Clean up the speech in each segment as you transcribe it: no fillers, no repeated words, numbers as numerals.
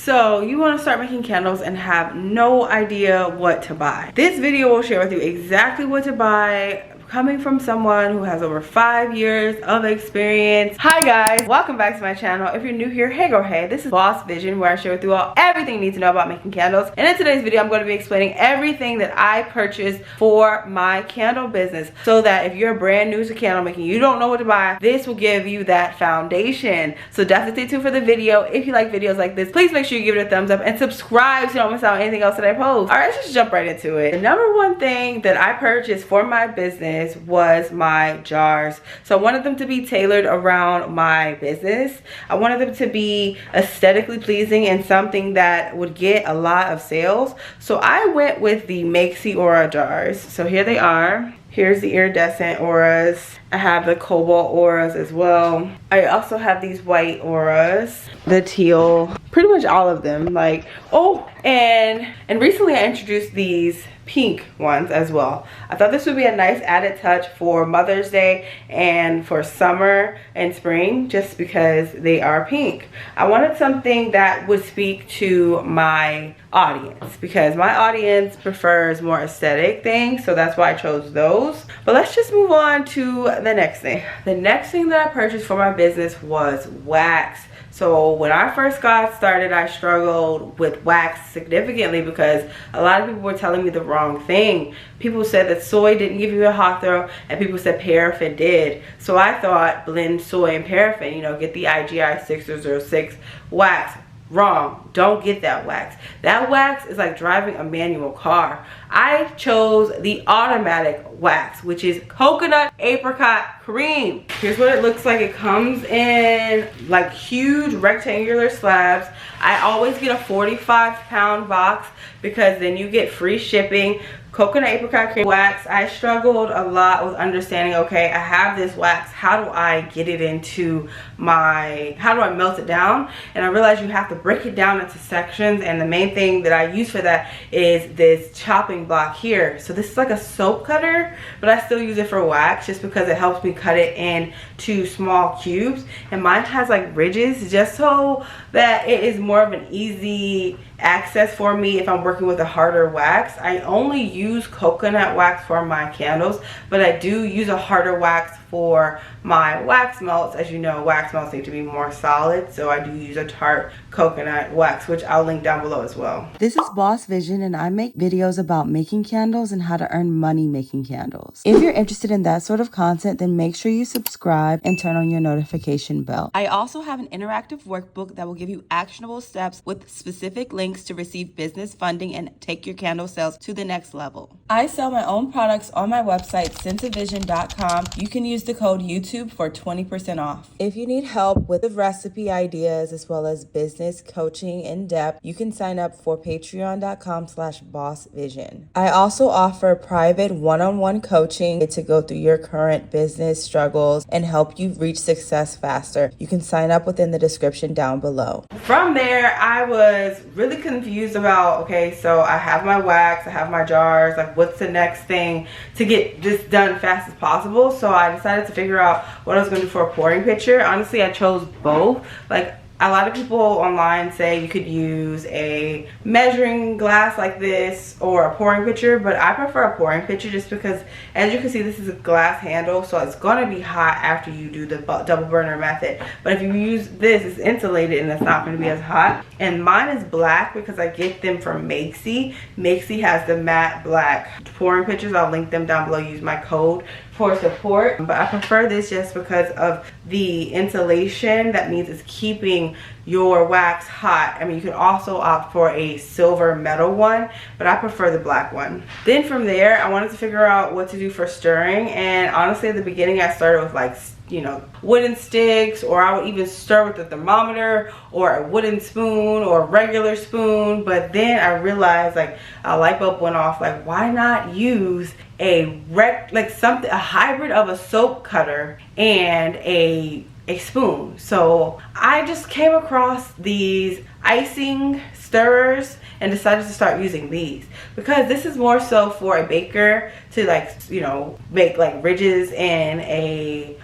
So you want to start making candles and have no idea what to buy. This video will share with you exactly what to buy, coming from someone who has over 5 years of experience. Hi guys, welcome back to my channel. If you're new here, hey girl, hey. This is Boss Vision, where I share with you everything you need to know about making candles. And in today's video, I'm going to be explaining everything that I purchased for my candle business, so that if you're brand new to candle making, you don't know what to buy, this will give you that foundation. So definitely stay tuned for the video. If you like videos like this, please make sure you give it a thumbs up and subscribe so you don't miss out on anything else that I post. All right, let's just jump right into it. The number one thing that I purchased for my business was my jars. So I wanted them to be tailored around my business. I wanted them to be aesthetically pleasing and something that would get a lot of sales. So I went with the Makesy Aura jars. So here they are. Here's the iridescent auras. I have the cobalt auras as well. I also have these white auras, the teal, pretty much all of them. Like, oh, and recently I introduced these pink ones as well. I thought this would be a nice added touch for Mother's Day and for summer and spring, just because they are pink. I wanted something that would speak to my audience, because my audience prefers more aesthetic things, so that's why I chose those. But let's just move on to the next thing. The next thing that I purchased for my business was wax. So when I first got started, I struggled with wax significantly because a lot of people were telling me the wrong thing. People said that soy didn't give you a hot throw, and people said paraffin did. So I thought blend soy and paraffin, you know, get the IGI 6006 wax. Wrong. Don't get that wax. That wax is like driving a manual car. I chose the automatic wax, which is coconut apricot cream. Here's what it looks like. It comes in like huge rectangular slabs. I always get a 45-pound box because then you get free shipping. Coconut apricot cream wax. I struggled a lot with understanding, okay, I have this wax, how do I get it into my, how do I melt it down? And I realized you have to break it down into sections, and the main thing that I use for that is this chopping block here. So this is like a soap cutter, but I still use it for wax just because it helps me cut it into small cubes. And mine has like ridges just so that it is more of an easy access for me if I'm working with a harder wax. I only use coconut wax for my candles, but I do use a harder wax for my wax melts. As you know, wax melts need to be more solid, so I do use a tart coconut wax, which I'll link down below as well. This is Boss Vision, and I make videos about making candles and how to earn money making candles. If you're interested in that sort of content, then make sure you subscribe and turn on your notification bell. I also have an interactive workbook that will give you actionable steps with specific links to receive business funding and take your candle sales to the next level. I sell my own products on my website, sensavision.com. You can use the code YouTube for 20% off. If you need help with the recipe ideas as well as business coaching in depth, you can sign up for patreon.com/bossvision. I also offer private one-on-one coaching to go through your current business struggles and help you reach success faster. You can sign up within the description down below. From there, I was really confused about, okay, so I have my wax, I have my jars, like what's the next thing to get this done fast as possible? So I decided to figure out what I was going to do for a pouring pitcher. Honestly, I chose both. Like, a lot of people online say you could use a measuring glass like this or a pouring pitcher, but I prefer a pouring pitcher just because, as you can see, this is a glass handle, so it's going to be hot after you do the double burner method. But if you use this, it's insulated and it's not going to be as hot. And mine is black because I get them from Makesy. Makesy has the matte black pouring pitchers. I'll link them down below. Use my code for support, but I prefer this just because of the insulation. That means it's keeping your wax hot. I mean, you can also opt for a silver metal one, but I prefer the black one. Then from there, I wanted to figure out what to do for stirring, and honestly at the beginning I started with like, you know, wooden sticks, or I would even stir with the thermometer or a wooden spoon or a regular spoon. But then I realized, like, a light bulb went off, like, why not use a hybrid of a soap cutter and a spoon? So I just came across these icing stirrers and decided to start using these, because this is more so for a baker to, like, you know, make like ridges in a,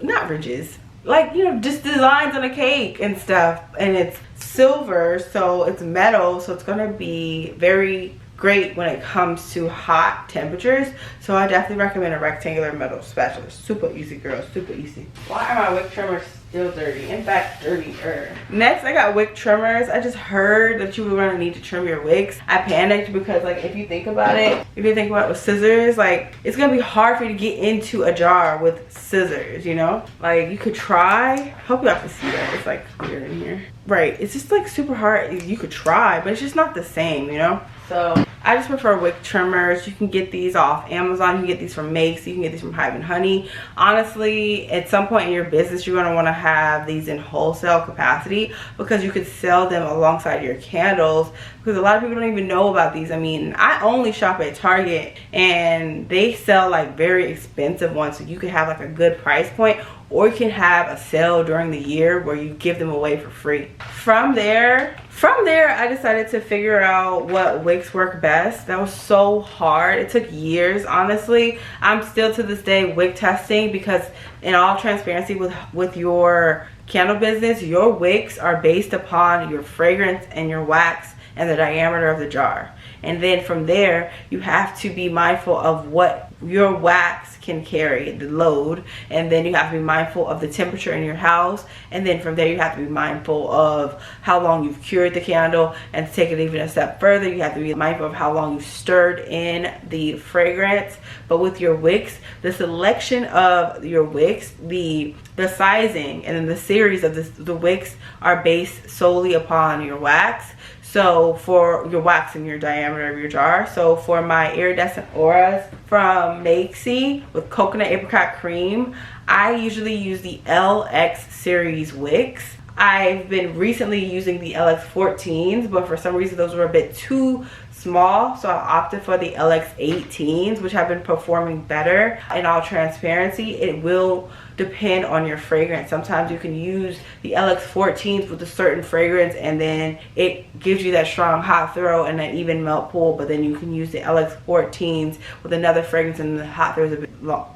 not ridges, like, you know, just designs on a cake and stuff. And it's silver, so it's metal, so it's gonna be very great when it comes to hot temperatures. So I definitely recommend a rectangular metal spatula. Super easy, girl, super easy. Why are my wick trimmers still dirty? In fact, dirtier. Next, I got wick trimmers. I just heard that you were gonna need to trim your wicks. I panicked because, like, if you think about it with scissors, like, it's gonna be hard for you to get into a jar with scissors, you know? Like, you could try. Hope y'all can see that. It's like clear in here. Right, it's just like super hard. You could try, but it's just not the same, you know? So I just prefer wick trimmers. You can get these off Amazon. You can get these from Makes. You can get these from Hive and Honey. Honestly, at some point in your business, you're going to want to have these in wholesale capacity because you could sell them alongside your candles, because a lot of people don't even know about these. I mean, I only shop at Target and they sell like very expensive ones, so you can have like a good price point, or you can have a sale during the year where you give them away for free. From there, I decided to figure out what wicks work best. That was so hard. It took years, honestly. I'm still to this day wick testing, because in all transparency, with your candle business, your wicks are based upon your fragrance and your wax and the diameter of the jar. And then from there, you have to be mindful of what your wax can carry, the load, and then you have to be mindful of the temperature in your house, and then from there you have to be mindful of how long you've cured the candle, and to take it even a step further, you have to be mindful of how long you've stirred in the fragrance. But with your wicks, the selection of your wicks, the sizing, and then the series of the wicks are based solely upon your wax. So for your wax and your diameter of your jar. So for my iridescent auras from Makesy with coconut apricot cream, I usually use the LX series wicks. I've been recently using the LX14s, but for some reason those were a bit too small, so I opted for the LX18s, which have been performing better. In all transparency, it will depend on your fragrance. Sometimes you can use the LX14s with a certain fragrance and then it gives you that strong hot throw and an even melt pool, but then you can use the LX14s with another fragrance and the hot throw is a bit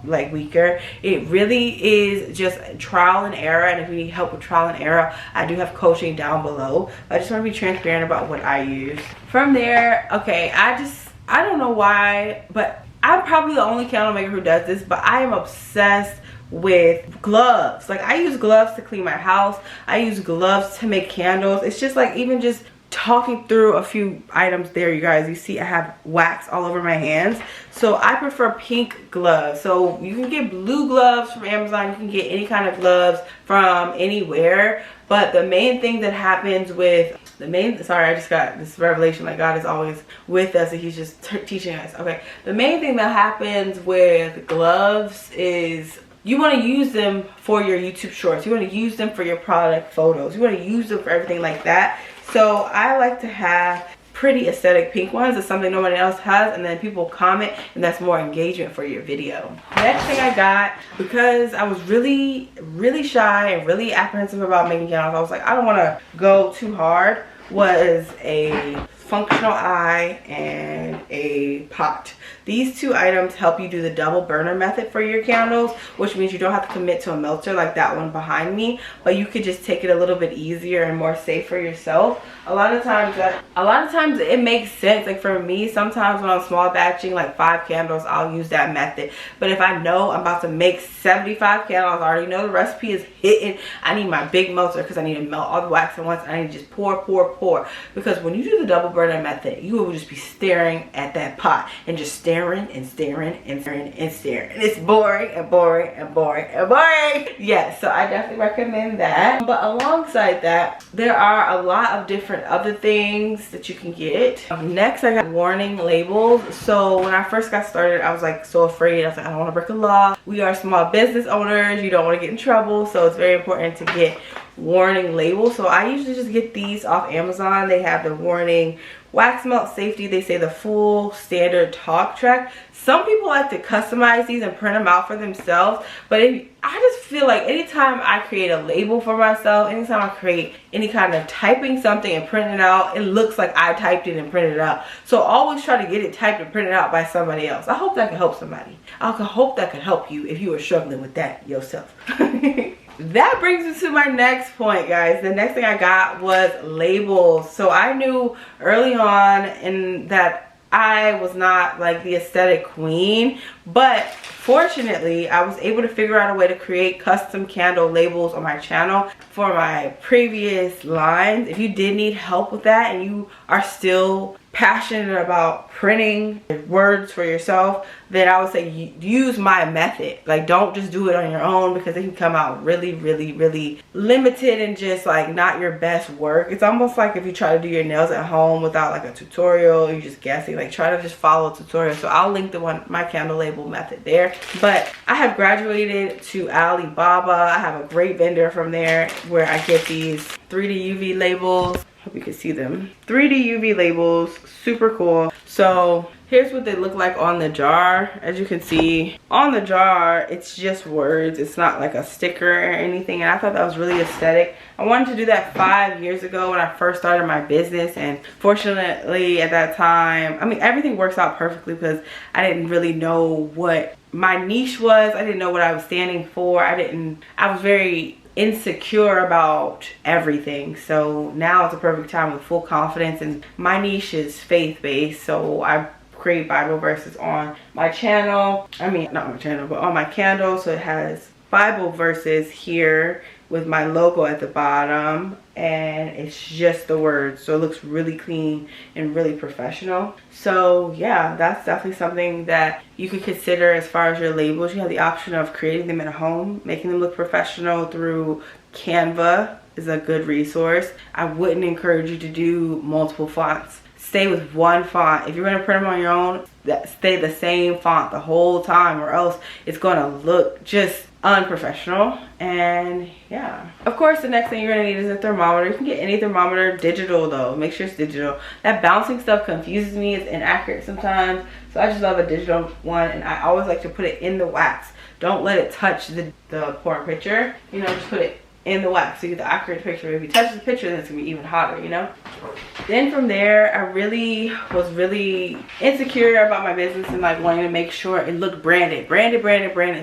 like weaker. It really is just trial and error, and if you need help with trial and error, I do have coaching down below. I just want to be transparent about what I use. From there, okay, I don't know why, but I'm probably the only candle maker who does this, but I am obsessed with gloves. Like, I use gloves to clean my house. I use gloves to make candles. It's just like, even just talking through a few items there, you guys, you see I have wax all over my hands. So I prefer pink gloves. So you can get blue gloves from Amazon. You can get any kind of gloves from anywhere. But the main thing that happens with sorry, I just got this revelation, like God is always with us and he's just teaching us. Okay, the main thing that happens with gloves is you want to use them for your YouTube shorts. You want to use them for your product photos. You want to use them for everything like that. So I like to have pretty aesthetic pink ones. It's something nobody else has, and then people comment, and that's more engagement for your video. Next thing I got, because I was really shy and really apprehensive about making candles, I was like, I don't want to go too hard, was a functional eye and a pot. These two items help you do the double burner method for your candles, which means you don't have to commit to a melter like that one behind me, but you could just take it a little bit easier and more safe for yourself. A lot of times it makes sense. Like for me, sometimes when I'm small batching like 5 candles, I'll use that method. But if I know I'm about to make 75 candles, I already know the recipe is hitting, I need my big melter because I need to melt all the wax at once. I need to just pour. Because when you do the double burner method, you will just be staring at that pot and just staring. And it's boring. Yes, so I definitely recommend that. But alongside that, there are a lot of different other things that you can get. Next, I got warning labels. So when I first got started, I was like so afraid. I was like, I don't want to break a law. We are small business owners. You don't want to get in trouble. So it's very important to get warning labels. So I usually just get these off Amazon. They have the warning wax melt safety. They say the full standard talk track. Some people like to customize these and print them out for themselves, but I just feel like anytime I create a label for myself, anytime I create any kind of typing something and print it out, it looks like I typed it and printed it out. So always try to get it typed and printed out by somebody else. I hope that can help somebody. I hope that can help you if you are struggling with that yourself. that brings me to my next point, guys. The next thing I got was labels. So I knew early on in that I was not like the aesthetic queen, but fortunately I was able to figure out a way to create custom candle labels on my channel for my previous lines. If you did need help with that and you are still passionate about printing words for yourself, then I would say use my method. Like, don't just do it on your own, because it can come out really limited and just like not your best work. It's almost like if you try to do your nails at home without like a tutorial, you're just guessing. Like, try to just follow a tutorial. So I'll link my candle label method there. But I have graduated to Alibaba. I have a great vendor from there where I get these 3D UV labels. Hope you can see them. 3D UV labels, super cool. So here's what they look like on the jar. As you can see on the jar, it's just words. It's not like a sticker or anything. And I thought that was really aesthetic. I wanted to do that 5 years ago when I first started my business. And fortunately at that time, I mean, everything works out perfectly because I didn't really know what my niche was. I didn't know what I was standing for. I was very insecure about everything. So now it's a perfect time with full confidence, and my niche is faith-based. So I create Bible verses on my channel. I mean, not my channel, but on my candle. So it has Bible verses here with my logo at the bottom, and it's just the words. So it looks really clean and really professional. So yeah, that's definitely something that you could consider as far as your labels. You have the option of creating them at home, making them look professional through Canva is a good resource. I wouldn't encourage you to do multiple fonts. Stay with one font. If you're going to print them on your own, stay the same font the whole time, or else it's going to look just unprofessional. And yeah, of course the next thing you're going to need is a thermometer. You can get any thermometer, digital though. Make sure it's digital. That bouncing stuff confuses me. It's inaccurate sometimes, so I just love a digital one. And I always like to put it in the wax. Don't let it touch the pouring picture, you know. Just put it in the wax so you get the accurate picture. If you touch the picture, then it's gonna be even hotter, you know. Then from there, I was really insecure about my business and like wanting to make sure it looked branded.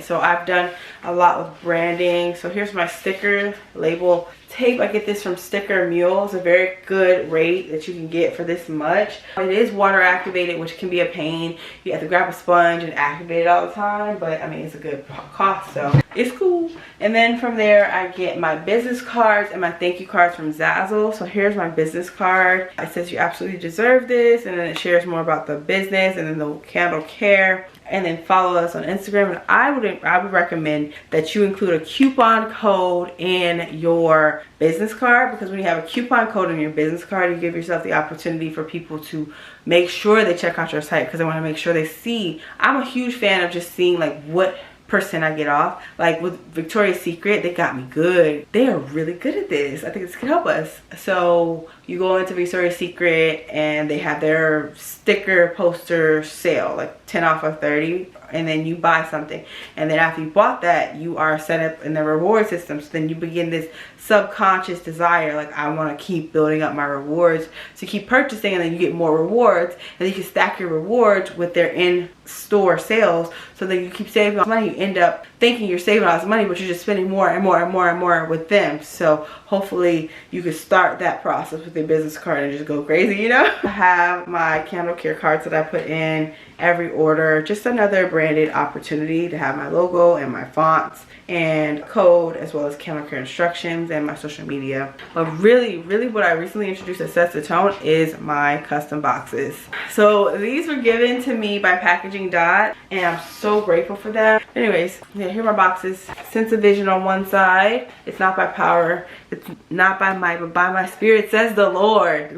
So I've done a lot with branding. So here's my sticker label tape. I get this from Sticker Mule. It's a very good rate that you can get for this much. It is water activated, which can be a pain. You have to grab a sponge and activate it all the time, but I mean, it's a good cost, so it's cool. And then from there, I get my business cards and my thank you cards from Zazzle. So here's my business card. It says you absolutely deserve this, and then it shares more about the business and then the candle care. And then follow us on Instagram. And I would recommend that you include a coupon code in your business card, because when you have a coupon code in your business card, you give yourself the opportunity for people to make sure they check out your site, because they want to make sure they see. I'm a huge fan of just seeing like what % I get off. Like with Victoria's Secret, they got me good. They are really good at this. I think this could help us. So you go into Victoria's Secret and they have their sticker poster sale, like 10 off of 30, and then you buy something, and then after you bought that, you are set up in the reward system. So then you begin this subconscious desire, like, I want to keep building up my rewards, so keep purchasing, and then you get more rewards, and then you can stack your rewards with their in-store sales. So then you keep saving all this money. You end up thinking you're saving all this money, but you're just spending more and more with them. So hopefully you can start that process with your business card and just go crazy, you know. I have my candle care cards that I put in every order. Just another branded opportunity to have my logo and my fonts and code, as well as candle care instructions and my social media. But really what I recently introduced that sets the tone is my custom boxes. So these were given to me by Packaging Dot, and I'm so grateful for that. Anyways, yeah, here are my boxes. Sense of vision on one side. It's not by power, it's not by might, but by my spirit, says the Lord.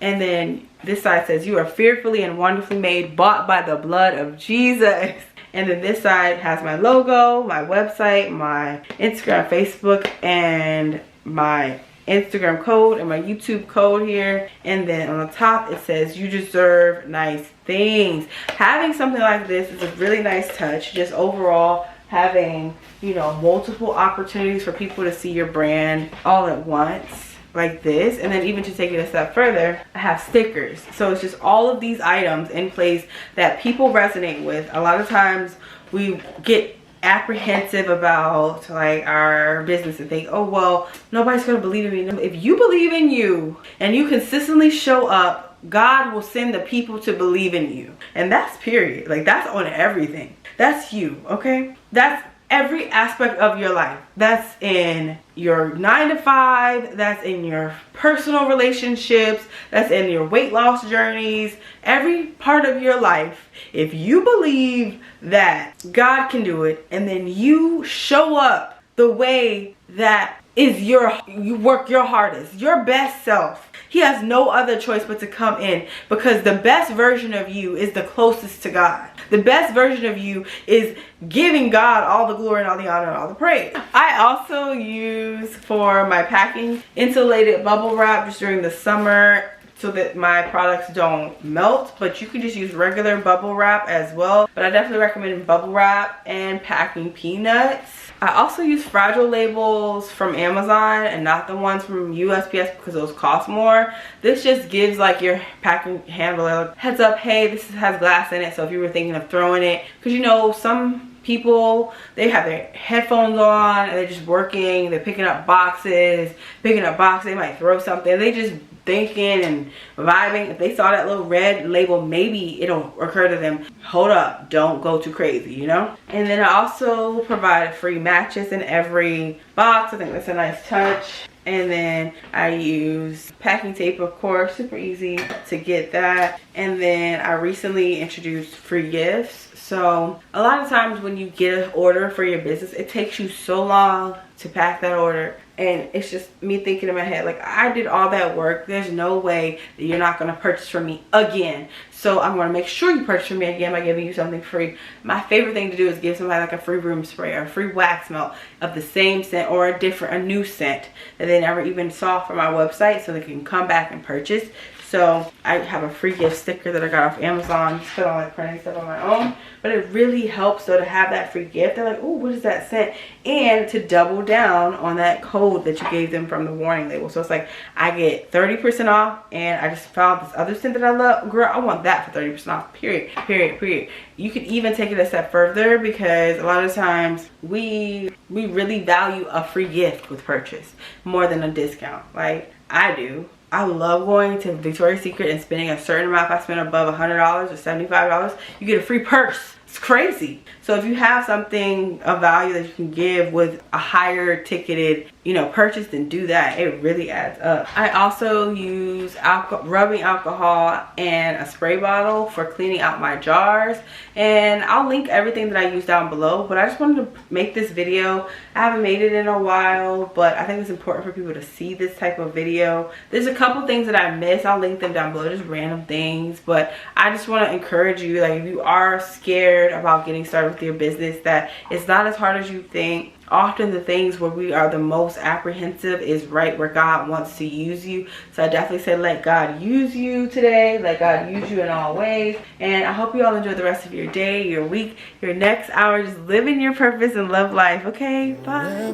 And then this side says, you are fearfully and wonderfully made, bought by the blood of Jesus. And then this side has my logo, my website, my Instagram, Facebook, and my Instagram code and my YouTube code here. And then on the top it says, you deserve nice things. Having something like this is a really nice touch. Just overall having, you know, multiple opportunities for people to see your brand all at once, like this. And then even to take it a step further, I have stickers. So it's just all of these items in place that people resonate with. A lot of times we get apprehensive about like our business and think, oh well, nobody's gonna believe in me. If you believe in you and you consistently show up, God will send the people to believe in you. And that's period. Like, that's on everything. That's you, okay? That's every aspect of your life. That's in your 9 to 5, that's in your personal relationships, that's in your weight loss journeys, every part of your life. If you believe that God can do it, and then you show up the way that is you work your hardest, your best self, He has no other choice but to come in, because the best version of you is the closest to God. The best version of you is giving God all the glory and all the honor and all the praise. I also use for my packing insulated bubble wrap just during the summer so that my products don't melt, but you can just use regular bubble wrap as well. But I definitely recommend bubble wrap and packing peanuts. I also use fragile labels from Amazon and not the ones from USPS because those cost more. This just gives like your packing handler a heads up, hey, this has glass in it, so if you were thinking of throwing it, because you know some people, they have their headphones on and they're just working, they're picking up boxes, they might throw something, they just thinking and vibing. If they saw that little red label, maybe it'll occur to them, hold up, don't go too crazy, you know. And then I also provide free matches in every box. I think that's a nice touch. And then I use packing tape, of course, super easy to get that. And then I recently introduced free gifts. So a lot of times when you get an order for your business, it takes you so long to pack that order. And it's just me thinking in my head, like, I did all that work. There's no way that you're not going to purchase from me again. So I'm going to make sure you purchase from me again by giving you something free. My favorite thing to do is give somebody like a free room spray or a free wax melt of the same scent or a new scent that they never even saw from my website, so they can come back and purchase. So I have a free gift sticker that I got off Amazon. Just put on like printing stuff on my own. But it really helps though to have that free gift. They're like, oh, what is that scent? And to double down on that code that you gave them from the warning label. So it's like, I get 30% off, and I just found this other scent that I love. Girl, I want that for 30% off, period, period, period. You could even take it a step further, because a lot of times we really value a free gift with purchase more than a discount. Like I do. I love going to Victoria's Secret and spending a certain amount. If I spend above $100 or $75, you get a free purse. It's crazy. So if you have something of value that you can give with a higher ticketed, you know, purchase, then do that. It really adds up. I also use rubbing alcohol and a spray bottle for cleaning out my jars. And I'll link everything that I use down below. But I just wanted to make this video. I haven't made it in a while, but I think it's important for people to see this type of video. There's a couple things that I missed. I'll link them down below, just random things. But I just want to encourage you, like, if you are scared about getting started with your business, that it's not as hard as you think. Often the things where we are the most apprehensive is right where God wants to use you. So I definitely say let God use you today. Let God use you in all ways. And I hope you all enjoy the rest of your day, your week, your next hour. Just living your purpose and love life. Okay, bye.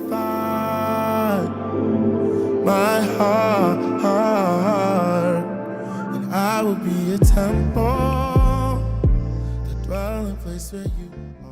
My heart, and I will be a temple, the dwelling place where you are.